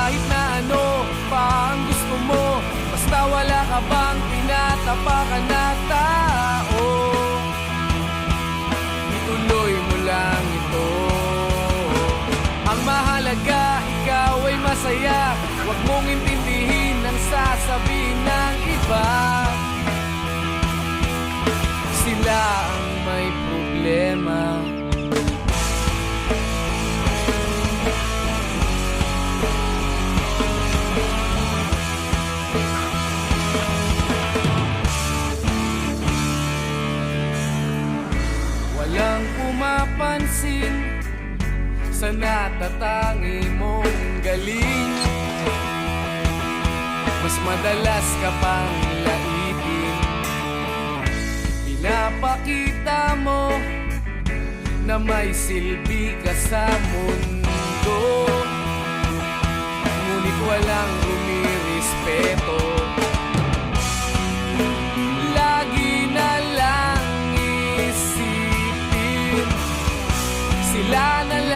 Kahit na ano pa ang gusto mo, basta wala ka bang tinatapakan na tao, ituloy mo lang ito. Ang mahalaga, ikaw ay masaya. Huwag mong intindihin ang sasabihin ng iba. Sila ang may problema. Walang pumapansin sa natatangi mong galing. Mas madalas ka pang laitin. Pinapakita mo na may silbi ka sa mundo.